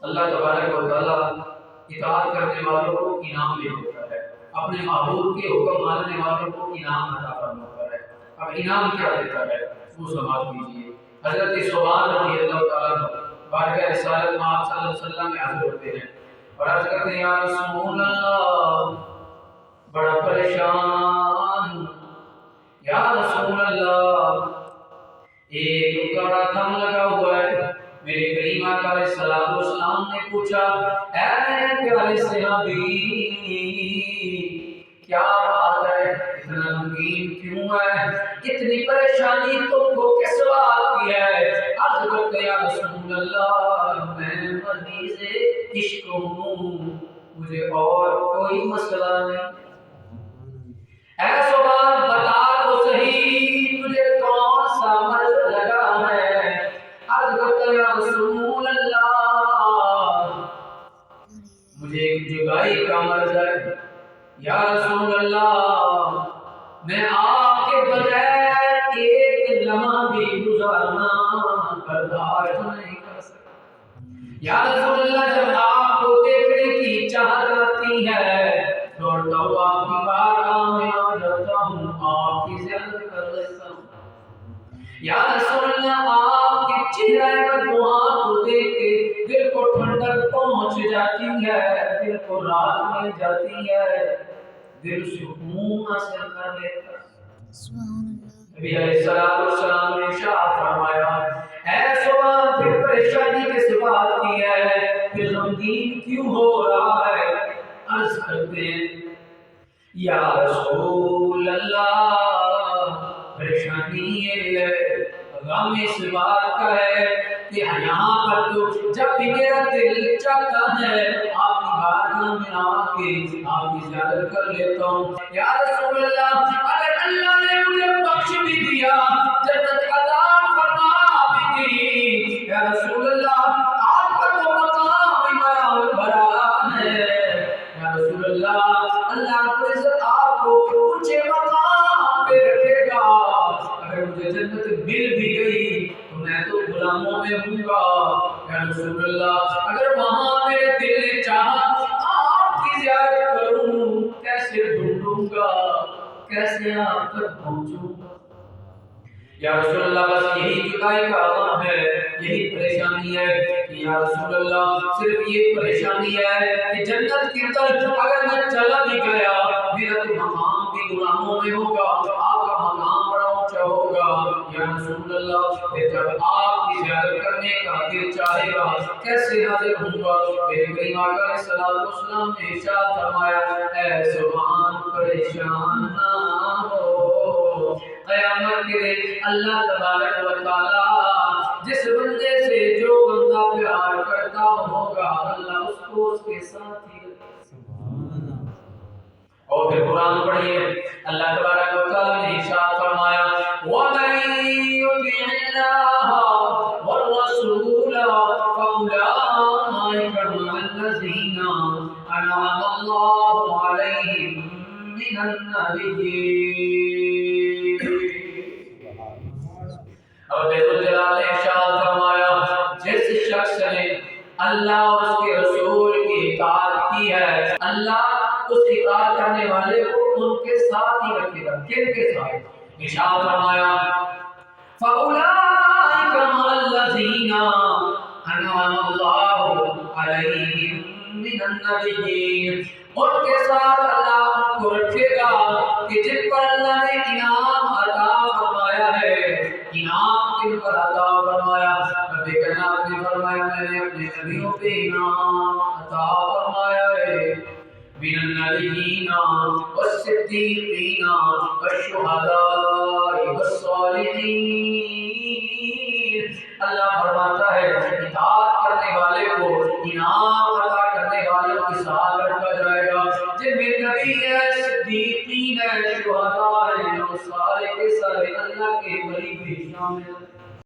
اللہ تبارک و تعالیٰ اطاعت کرنے والوں کو انعام دے دیتا ہے، اپنے معبود کے حکم ماننے والوں کو انعام عطا فرماتا ہے۔ اب انعام کیا دیتا ہے وہ سماعت کیجیے۔ حضرت ثوبان رضی اللہ تعالیٰ عنہ بارگاہ رسالت میں آپ صلی اللہ علیہ وسلم میں حاضر ہوتے ہیں اور عرض کرتے ہیں، یا رسول اللہ بڑا پریشان، یا رسول اللہ ایک بڑا تھم لگا ہوا ہے۔ میرے کریم آقا علیہ السلام نے پوچھا، اے میرے پیارے صحابی کیا بات ہے، اتنا غمگین کیوں ہے، اتنی پریشانی تم کو کس بات کی ہے؟ عرض کرتے یا رسول اللہ میں مریض عشق ہوں، مجھے اور کوئی مسئلہ نہیں۔ اے ثوبان بتا تو صحیح تجھے کون سا مرض لگا ہے؟ عرض کرتا یا رسول اللہ مجھے ایک جدائی کا مرض ہے، یا رسول اللہ میں آپ کے بغیر ایک لمحہ بھی گزارنا برداشت نہیں کر سکتا۔ یا رسول اللہ جب آپ کو دیکھنے کی چاہت آتی ہے دوڑتا ہوا آپ کی بارگاہ میں آ جاتا ہوں، آپ کی زیارت کر لیتا ہوں۔ یا رسول اللہ آپ کے چہرے پر دعا کو دیکھ کے دل کو ٹھنڈک پہنچ جاتی ہے، دل کو راحت مل جاتی ہے، دل سکون حاصل کر لیتا ہے۔ نبی علیہ السلام نے ارشاد فرمایا، اے ثوبان پھر پریشانی کس بات کی ہے، پھر غمگین کیوں ہو رہا ہے؟ عرض کرتے ہیں یا رسول اللہ پریشانی یہ ہے، غم اس بات کا ہے کہ یہاں پر تو جب بھی میرا دل چاہتا ہے آپ کی بارگاہ میں آ کے آپ کی زیارت کر لیتا ہوں۔ یا رسول اللہ اگر اللہ نے مجھے بخش بھی دیا، جنت عطا فرما بھی دی، یا رسول اللہ آپ کا تو مقام بڑا بڑا ہے، یا رسول اللہ اللہ کو عزت آپ کو اونچے مقام پہ رکھے گا، اگر مجھے جنت مل بھی گئی تو میں تو غلاموں میں ہوں گا، یا رسول اللہ اگر وہاں میرے دل نے چاہا آپ کی زیارت کروں کیسے ڈھونڈوں گا، کیسے آپ تک پہنچوں گا؟ یا رسول اللہ بس یہی جدائی کا غم ہے، یہی پریشانی ہے کہ یا رسول اللہ صرف یہ پریشانی ہے کہ جنت کی طرف اگر میں چلا بھی گیا میرا تو مقام بھی غلاموں میں ہوگا، آپ کا مقام بڑا اونچا ہوگا، یا رسول اللہ پھر جب آپ کی زیارت کرنے کا دل چاہے گا کیسے حاضر ہوں گا؟ میرے کریم آقا علیہ السلام نے ارشاد فرمایا، اے ثوبان پریشان نہ ہو، قیامت کے دن اللہ تبارک و تعالی جس بندے سے جو بندہ پیار کرتا ہوگا اللہ اس کو اس کے ساتھ ہی اور پھر قرآن پڑھیے اللہ تبارک و تعالی نے ارشاد فرمایا، وَمَن يُطِعِ اللَّهَ وَالرَّسُولَ فَأُولَٰئِكَ مَعَ الَّذِينَ أَنْعَمَ اللَّهُ عَلَيْهِم مِّنَ النَّبِيِّينَ۔ اور رب جلال نے ارشاد فرمایا، جس شخص نے اللہ اور اس کے رسول کی اطاعت کی ہے اللہ اس اطاعت کرنے والے کو ان کے ساتھ ہی رکھے گا۔ کن کے ساتھ؟ ارشاد فرمایا، فَأُولَٰئِكَ مَعَ الَّذِينَ أَنْعَمَ اللَّهُ عَلَيْهِم مِّنَ النَّبِيِّينَ، ان کے ساتھ اللہ ان کو رکھے گا کہ جن پر اللہ نے انعام عطا فرمایا ہے۔ انعام کن پر عطا فرمایا؟ رب کائنات نے فرمایا میں نے اپنے نبیوں پہ انعام عطا فرمایا ہے، من النبیین والصدیقین والشہداء والصالحین۔ اللہ فرماتا ہے اطاعت کرنے والے کو انعام عطا کرنے والوں کے ساتھ رکھا جائے گا، جن میں نبی ہے، صدیقین ہے، شہداء ہیں، اور سارے کے سارے اللہ کے ولی بھی شامل ہیں۔